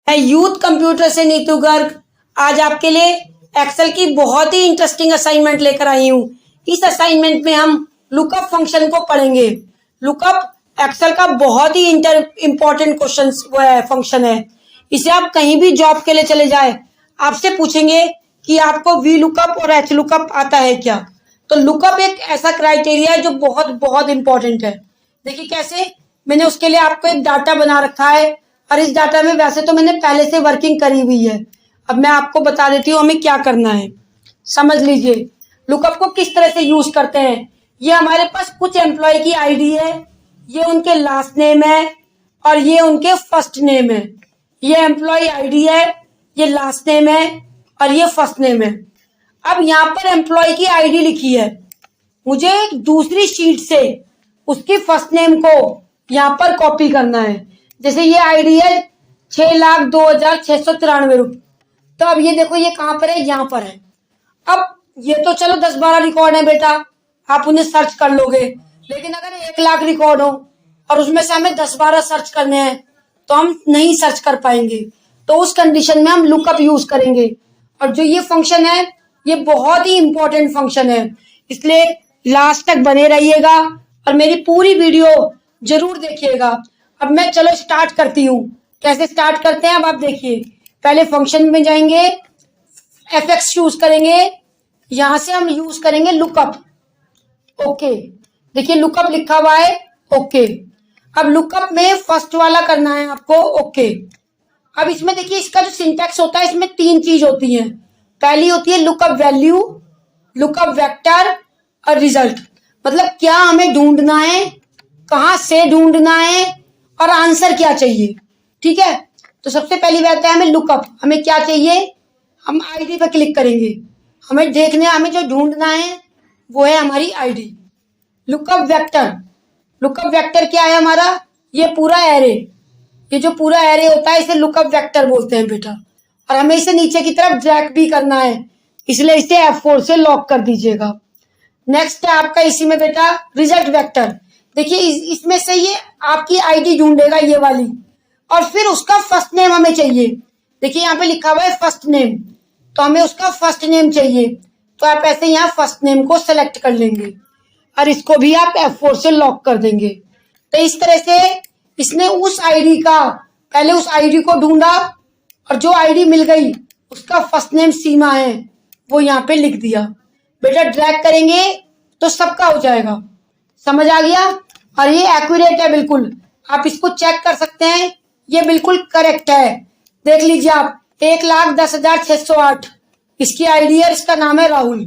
मैं youth computer से नीतू गर्ग आज आपके लिए एक्सेल की बहुत ही इंटरेस्टिंग असाइनमेंट लेकर आई हूँ। इस असाइनमेंट में हम लुकअप फंक्शन को पढ़ेंगे। लुकअप एक्सेल का बहुत ही इम्पोर्टेंट क्वेश्चन फंक्शन है। इसे आप कहीं भी जॉब के लिए चले जाए, आपसे पूछेंगे कि आपको वी लुकअप और एच लुकअप आता है क्या। तो लुकअप एक ऐसा क्राइटेरिया है जो बहुत बहुत इंपॉर्टेंट है। देखिए कैसे, मैंने उसके लिए आपको एक डाटा बना रखा है और इस डाटा में वैसे तो मैंने पहले से वर्किंग करी हुई है। अब मैं आपको बता देती हूँ हमें क्या करना है। समझ लीजिए लुकअप को किस तरह से यूज करते हैं। ये हमारे पास कुछ एम्प्लॉय की आईडी है, ये उनके लास्ट नेम है और ये उनके फर्स्ट नेम है। ये एम्प्लॉय आईडी है, ये लास्ट नेम है और ये फर्स्ट नेम है। अब यहाँ पर एम्प्लॉय की आईडी लिखी है, मुझे एक दूसरी शीट से उसकी फर्स्ट नेम को यहाँ पर कॉपी करना है। जैसे ये आईडी है 6,02,693 रुपये। तो अब ये देखो ये कहाँ पर है, यहाँ पर है। अब ये तो चलो 10-12 रिकॉर्ड है बेटा, आप उन्हें सर्च कर लोगे। लेकिन अगर 1 लाख रिकॉर्ड हो और उसमें से हमें 10-12 सर्च करने हैं तो हम नहीं सर्च कर पाएंगे। तो उस कंडीशन में हम लुकअप यूज करेंगे। और जो ये फंक्शन है ये बहुत ही इंपॉर्टेंट फंक्शन है, इसलिए लास्ट तक बने रहिएगा और मेरी पूरी वीडियो जरूर देखिएगा। अब मैं चलो स्टार्ट करती हूँ। कैसे स्टार्ट करते हैं अब आप देखिए। पहले फंक्शन में जाएंगे, एफएक्स यूज करेंगे, यहां से हम यूज करेंगे लुकअप। ओके, देखिए लुकअप लिखा हुआ है। ओके, अब लुकअप में फर्स्ट वाला करना है आपको। ओके, अब इसमें देखिए इसका जो सिंटैक्स होता है इसमें 3 चीज होती हैं। पहली होती है लुकअप वैल्यू, लुकअप वेक्टर और रिजल्ट। मतलब क्या हमें ढूंढना है, कहां से ढूंढना है और आंसर क्या चाहिए। ठीक है, तो सबसे पहली बात है हमें लुकअप, हमें क्या चाहिए, हम आईडी पर क्लिक करेंगे। हमें देखने, हमें जो ढूंढना है वो है हमारी ID. Lookup vector, lookup vector क्या है हमारा, ये पूरा एरे, ये जो पूरा एरे होता है इसे लुकअप वेक्टर बोलते हैं बेटा। और हमें इसे नीचे की तरफ ड्रैग भी करना है, इसलिए इसे F4 से लॉक कर दीजिएगा। नेक्स्ट है आपका इसी में बेटा रिजल्ट वेक्टर। देखिए इसमें से ये आपकी आईडी ढूंढेगा ये वाली, और फिर उसका फर्स्ट नेम हमें चाहिए। देखिए यहाँ पे लिखा हुआ है फर्स्ट नेम, तो हमें उसका फर्स्ट नेम चाहिए। तो आप ऐसे यहाँ फर्स्ट नेम को सेलेक्ट कर लेंगे और इसको भी आप F4 से लॉक कर देंगे। तो इस तरह से इसने उस आईडी का, पहले उस आईडी को ढूंढा और जो आईडी मिल गई उसका फर्स्ट नेम सीमा है वो यहाँ पे लिख दिया। बेटा ड्रैग करेंगे तो सबका हो जाएगा। समझ आ गया। और ये एक्यूरेट है बिल्कुल, आप इसको चेक कर सकते हैं, ये बिल्कुल करेक्ट है। देख लीजिए आप, 1,10,608 इसकी आईडी है, इसका नाम है राहुल।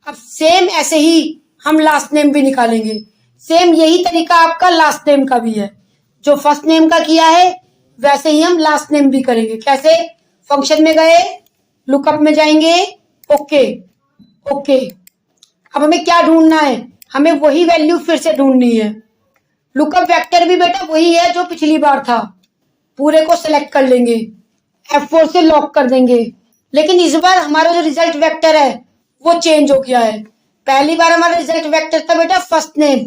अब सेम ऐसे ही हम लास्ट नेम भी निकालेंगे। सेम यही तरीका आपका लास्ट नेम का भी है, जो फर्स्ट नेम का किया है वैसे ही हम लास्ट नेम भी करेंगे। कैसे, फंक्शन में गए, लुकअप में जाएंगे। ओके ओके, अब हमें क्या ढूंढना है, हमें वही वैल्यू फिर से ढूंढनी है। लुकअप वेक्टर भी बेटा वही है जो पिछली बार था, पूरे को सिलेक्ट कर लेंगे, F4 से लॉक कर देंगे। लेकिन इस बार हमारा जो रिजल्ट वेक्टर है वो चेंज हो गया है। पहली बार हमारा रिजल्ट वेक्टर था बेटा फर्स्ट नेम,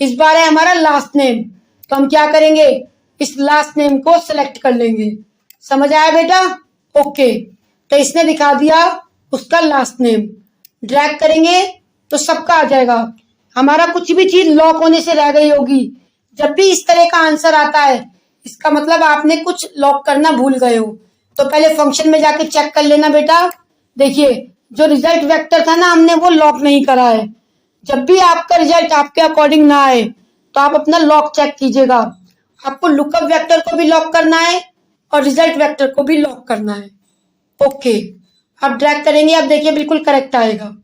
इस बार है हमारा लास्ट नेम। तो हम क्या करेंगे, इस लास्ट नेम को सिलेक्ट कर लेंगे। समझ आया बेटा। ओके, तो इसने दिखा दिया उसका लास्ट नेम। ड्रैग करेंगे तो सबका आ जाएगा। हमारा कुछ भी चीज लॉक होने से रह गई होगी, जब भी इस तरह का आंसर आता है इसका मतलब आपने कुछ लॉक करना भूल गए हो। तो पहले फंक्शन में जाके चेक कर लेना बेटा। देखिए जो रिजल्ट वेक्टर था ना, हमने वो लॉक नहीं करा है। जब भी आपका रिजल्ट आपके अकॉर्डिंग ना आए तो आप अपना लॉक चेक कीजिएगा। आपको लुकअप वेक्टर को भी लॉक करना है और रिजल्ट वेक्टर को भी लॉक करना है। ओके, अब ड्रैग करेंगे, अब देखिए बिल्कुल करेक्ट आएगा।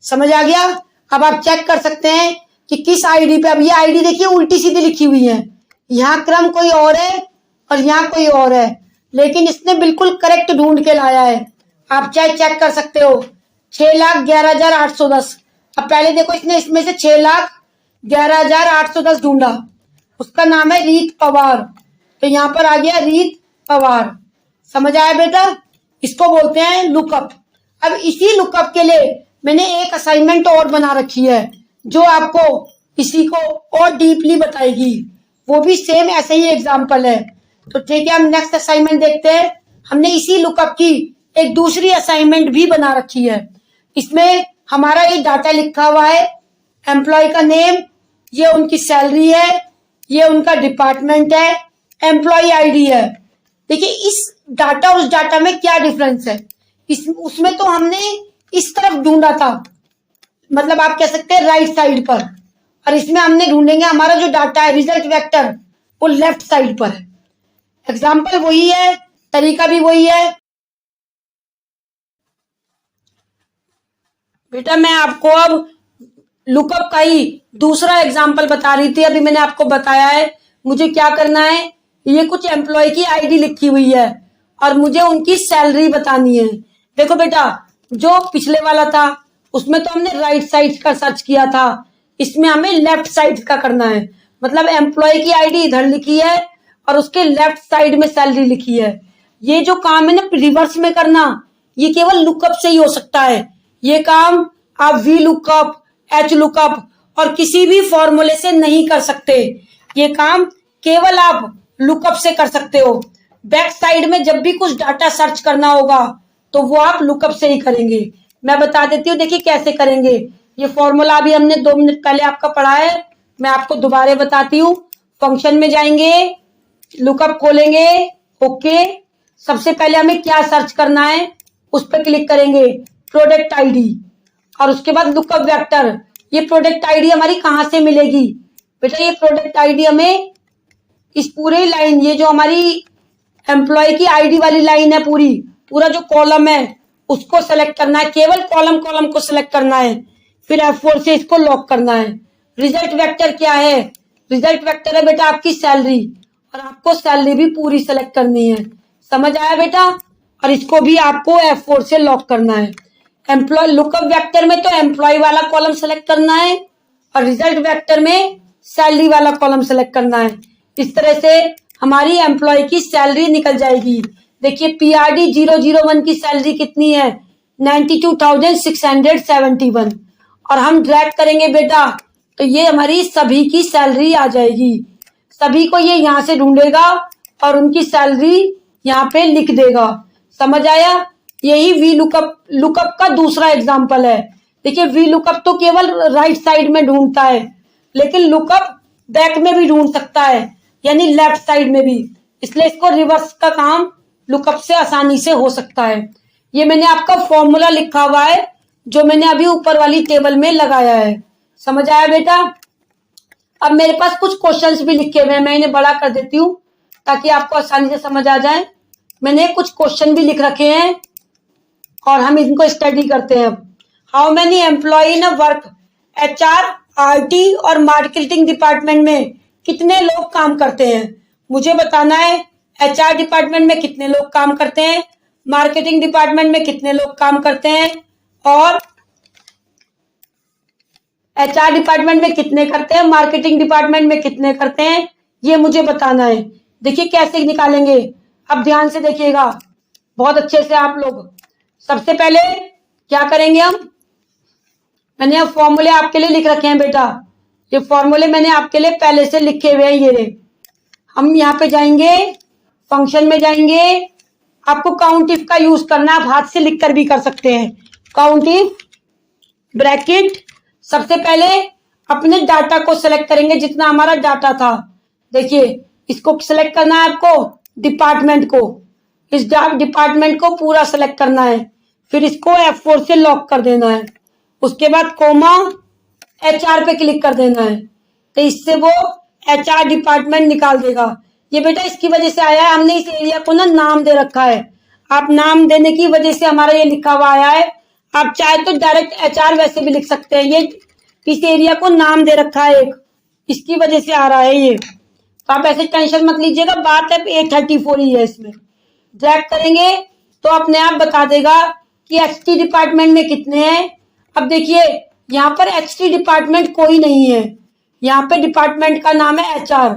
समझ आ गया। अब आप चेक कर सकते हैं कि किस आईडी पे, अब ये आईडी देखिए उल्टी सीधी लिखी हुई है, यहाँ क्रम कोई और है और यहाँ कोई और है, लेकिन इसने बिल्कुल करेक्ट ढूंढ के लाया है। आप चाहे चेक कर सकते हो, 6,11,810। अब पहले देखो इसने इसमें से 6,11,810 ढूंढा, उसका नाम है रीत पवार, तो यहाँ पर आ गया रीत पवार। समझ आया बेटा, इसको बोलते हैं लुकअप। अब इसी लुकअप के लिए मैंने एक असाइनमेंट और बना रखी है जो आपको इसी को और डीपली बताएगी। वो भी सेम ऐसे ही एग्जाम्पल है। तो ठीक है, हम नेक्स्ट असाइनमेंट देखते हैं। हमने इसी लुकअप की एक दूसरी असाइनमेंट भी बना रखी है। इसमें हमारा ये डाटा लिखा हुआ है, एम्प्लॉय का नेम, ये उनकी सैलरी है, ये उनका डिपार्टमेंट है, एम्प्लॉय आईडी है। देखिए इस डाटा उस डाटा में क्या डिफरेंस है। उसमें तो हमने इस तरफ ढूंढा था, मतलब आप कह सकते हैं राइट साइड पर, और इसमें हमने ढूंढेंगे हमारा जो डाटा है रिजल्ट वेक्टर वो लेफ्ट साइड पर है। एग्जाम्पल वही है, तरीका भी वही है। बेटा मैं आपको अब लुकअप का ही दूसरा एग्जाम्पल बता रही थी। अभी मैंने आपको बताया है मुझे क्या करना है। ये कुछ एम्प्लॉय की आईडी लिखी हुई है और मुझे उनकी सैलरी बतानी है। देखो बेटा, जो पिछले वाला था उसमें तो हमने राइट साइड का सर्च किया था, इसमें हमें लेफ्ट साइड का करना है। मतलब एम्प्लॉय की आईडी इधर लिखी है और उसके लेफ्ट साइड में सैलरी लिखी है। ये जो काम है ना रिवर्स में करना, ये केवल लुकअप से ही हो सकता है। ये काम आप वी लुकअप, एच लुकअप और किसी भी फॉर्मूले से नहीं कर सकते। ये काम केवल आप लुकअप से कर सकते हो। बैक साइड में जब भी कुछ डाटा सर्च करना होगा तो वो आप लुकअप से ही करेंगे। मैं बता देती हूँ, देखिए कैसे करेंगे। ये फॉर्मूला अभी हमने 2 मिनट पहले आपका पढ़ा है, मैं आपको दोबारा बताती हूँ। फंक्शन में जाएंगे, लुकअप खोलेंगे, ओके। सबसे पहले हमें क्या सर्च करना है उस पर क्लिक करेंगे, प्रोडक्ट आईडी, और उसके बाद लुकअप वेक्टर। ये प्रोडक्ट आईडी हमारी कहाँ से मिलेगी बेटा? ये प्रोडक्ट आईडी हमें इस पूरे लाइन, ये जो हमारी एम्प्लॉय की आईडी वाली लाइन है, पूरा जो कॉलम है उसको सेलेक्ट करना है। केवल कॉलम को सेलेक्ट करना है, फिर F4 से इसको लॉक करना है। रिजल्ट वेक्टर क्या है? रिजल्ट वेक्टर है बेटा आपकी सैलरी, और आपको सैलरी भी पूरी सेलेक्ट करनी है। समझ आया बेटा? और इसको भी आपको F4 से लॉक करना है। एम्प्लॉय लुकअप वेक्टर में तो एम्प्लॉय वाला कॉलम सेलेक्ट करना है और रिजल्ट वेक्टर में सैलरी वाला कॉलम सेलेक्ट करना है। इस तरह से हमारी एम्प्लॉय की सैलरी निकल जाएगी। देखिए PRD 001 की सैलरी कितनी है? 92,671। और हम ड्रैग करेंगे बेटा तो ये हमारी सभी की सैलरी आ जाएगी। सभी को ये यहाँ से ढूंढेगा और उनकी सैलरी यहाँ पे लिख देगा। समझ आया? यही वी लुकअप का दूसरा एग्जाम्पल है। देखिए वी लुकअप तो केवल राइट साइड में ढूंढता है, लेकिन लुकअप बैक में भी ढूंढ सकता है, यानी लेफ्ट साइड में भी। इसलिए इसको रिवर्स का काम लुकअप से आसानी से हो सकता है। ये मैंने आपका फॉर्मूला लिखा हुआ है जो मैंने अभी ऊपर वाली टेबल में लगाया है। समझ आया बेटा? अब मेरे पास कुछ क्वेश्चंस भी लिखे हुए हैं, मैं इन्हें बड़ा कर देती हूँ ताकि आपको आसानी से समझ आ जाए। मैंने कुछ क्वेश्चन भी लिख रखे हैं और हम इनको स्टडी करते हैं। अब how many employ in work? HR, RT और मार्केटिंग डिपार्टमेंट में कितने लोग काम करते हैं? मुझे बताना है। HR डिपार्टमेंट में कितने लोग काम करते हैं, मार्केटिंग डिपार्टमेंट में कितने लोग काम करते हैं, और HR डिपार्टमेंट में कितने करते हैं, मार्केटिंग डिपार्टमेंट में कितने करते हैं, ये मुझे बताना है। देखिए कैसे निकालेंगे, अब ध्यान से देखिएगा बहुत अच्छे से आप लोग। सबसे पहले क्या करेंगे मैंने अब फॉर्मूले आपके लिए लिख रखे हैं बेटा। ये फॉर्मूले मैंने आपके लिए पहले से लिखे हुए हैं। ये हम यहाँ पे जाएंगे, फंक्शन में जाएंगे। आपको काउंट इफ का यूज करना, आप हाथ से लिखकर भी कर सकते हैं। काउंट इफ ब्रैकेट, सबसे पहले अपने डाटा को सिलेक्ट करेंगे जितना हमारा डाटा था। देखिए इसको सिलेक्ट करना है आपको, डिपार्टमेंट को, इस डिपार्टमेंट को पूरा सिलेक्ट करना है। फिर इसको F4 से लॉक कर देना है। उसके बाद कोमा HR पे क्लिक कर देना है, तो इससे वो HR डिपार्टमेंट निकाल देगा। ये बेटा इसकी वजह से आया है, हमने इस एरिया को ना नाम दे रखा है। आप नाम देने की वजह से हमारा ये लिखा हुआ आया है। आप चाहे तो डायरेक्ट HR वैसे भी लिख सकते हैं। ये इस एरिया को नाम दे रखा है एक, इसकी वजह से आ रहा है ये। तो आप ऐसे टेंशन मत लीजिएगा, बात है 834 ही है। इसमें ड्रैग करेंगे तो अपने आप बता देगा कि HT डिपार्टमेंट में कितने हैं। अब देखिए यहाँ पर HT डिपार्टमेंट कोई नहीं है, यहाँ पे डिपार्टमेंट का नाम है HR।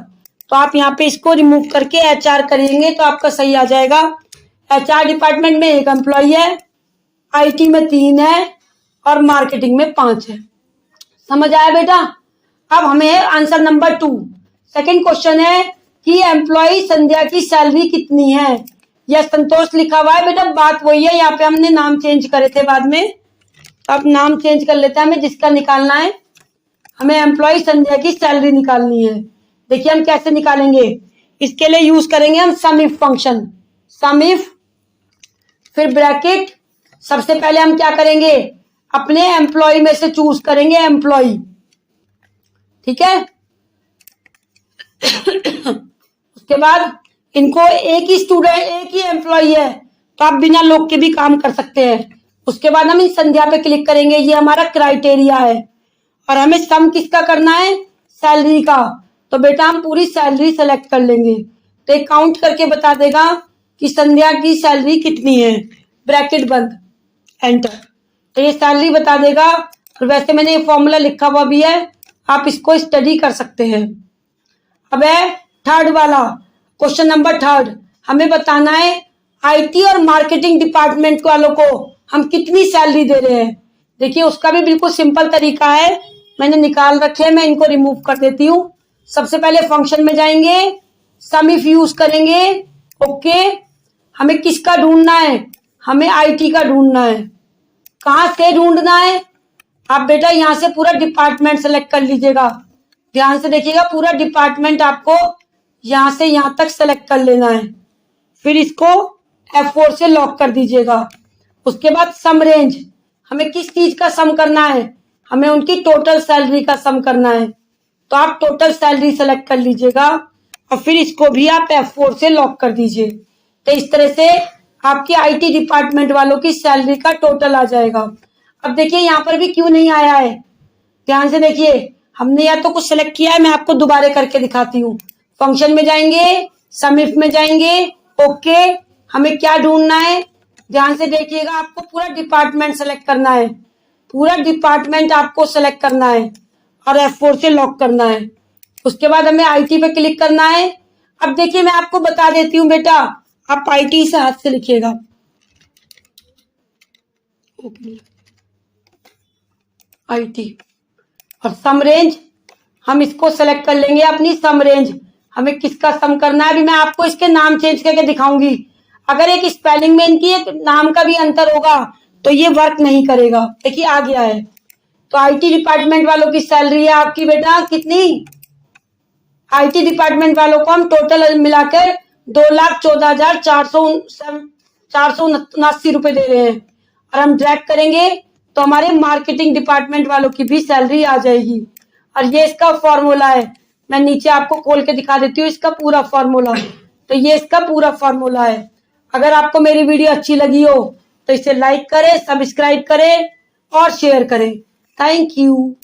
तो आप यहाँ पे इसको रिमूव करके HR करेंगे तो आपका सही आ जाएगा। HR डिपार्टमेंट में 1 एम्प्लॉय है, IT में 3 है और मार्केटिंग में 5 है। समझ आया बेटा? अब हमें आंसर नंबर 2, सेकंड क्वेश्चन है कि एम्प्लॉय संध्या की सैलरी कितनी है। यह संतोष लिखा हुआ है बेटा, बात वही है, यहाँ पे हमने नाम चेंज करे थे बाद में, अब नाम चेंज कर लेते हैं। हमें जिसका निकालना है, हमें एम्प्लॉय संध्या की सैलरी निकालनी है। देखिए हम कैसे निकालेंगे, इसके लिए यूज करेंगे हम सम इफ फंक्शन। सम इफ, फिर ब्रैकेट, सबसे पहले हम क्या करेंगे, अपने एम्प्लॉय में से चूज करेंगे एम्प्लॉय, ठीक है। उसके बाद इनको एक ही स्टूडेंट, एक ही एम्प्लॉय है तो आप बिना लोग के भी काम कर सकते हैं। उसके बाद हम इस संध्या पे क्लिक करेंगे, ये हमारा क्राइटेरिया है और हमें सम किसका करना है, सैलरी का। तो बेटा हम पूरी सैलरी सेलेक्ट कर लेंगे, तो एक काउंट करके बता देगा कि संध्या की सैलरी कितनी है, ब्रैकेट बंद, एंटर, तो ये सैलरी बता देगा। और वैसे मैंने ये फॉर्मूला लिखा हुआ भी है, आप इसको स्टडी कर सकते हैं। अब है थर्ड वाला क्वेश्चन, नंबर थर्ड, हमें बताना है आईटी और मार्केटिंग डिपार्टमेंट वालों को हम कितनी सैलरी दे रहे हैं। देखिए उसका भी बिल्कुल सिंपल तरीका है, मैंने निकाल रखे हैं, मैं इनको रिमूव कर देती हूँ। सबसे पहले फंक्शन में जाएंगे, सम इफ यूज करेंगे, ओके। हमें किसका ढूंढना है, हमें आईटी का ढूंढना है। कहां से ढूंढना है, आप बेटा यहां से पूरा डिपार्टमेंट सेलेक्ट कर लीजिएगा, ध्यान से देखिएगा, पूरा डिपार्टमेंट आपको यहां से यहां तक सेलेक्ट कर लेना है। फिर इसको F4 से लॉक कर दीजिएगा। उसके बाद सम रेंज, हमें किस चीज का सम करना है, हमें उनकी टोटल सैलरी का सम करना है, तो आप टोटल सैलरी सेलेक्ट कर लीजिएगा और फिर इसको भी आप F4 से लॉक कर दीजिए। तो इस तरह से आपकी आईटी डिपार्टमेंट वालों की सैलरी का टोटल आ जाएगा। अब देखिए यहाँ पर भी क्यों नहीं आया है, ध्यान से देखिए, हमने या तो कुछ सेलेक्ट किया है, मैं आपको दोबारा करके दिखाती हूँ। फंक्शन में जाएंगे, सम इफ में जाएंगे, ओके। हमें क्या ढूंढना है, ध्यान से देखिएगा, आपको पूरा डिपार्टमेंट सेलेक्ट करना है, पूरा डिपार्टमेंट आपको सेलेक्ट करना है और F4 से लॉक करना है। उसके बाद हमें आईटी पे क्लिक करना है। अब देखिए मैं आपको बता देती हूँ बेटा, आप आईटी से हाथ से लिखिएगा, आईटी, और सम रेंज हम इसको सेलेक्ट कर लेंगे, अपनी सम रेंज, हमें किसका सम करना है। अभी मैं आपको इसके नाम चेंज करके दिखाऊंगी, अगर एक स्पेलिंग में इनकी एक नाम का भी अंतर होगा तो ये वर्क नहीं करेगा। देखिए आ गया है, तो आईटी डिपार्टमेंट वालों की सैलरी है आपकी बेटा कितनी, आईटी डिपार्टमेंट वालों को हम टोटल मिलाकर 2,14,479 रुपए दे रहे हैं। और हम ड्रैग करेंगे तो हमारे मार्केटिंग डिपार्टमेंट वालों की भी सैलरी आ जाएगी। और ये इसका फॉर्मूला है, मैं नीचे आपको खोल के दिखा देती हूँ इसका पूरा फॉर्मूला। तो ये इसका पूरा फॉर्मूला है। अगर आपको मेरी वीडियो अच्छी लगी हो तो इसे लाइक करें, सब्सक्राइब करें और शेयर करें। Thank you.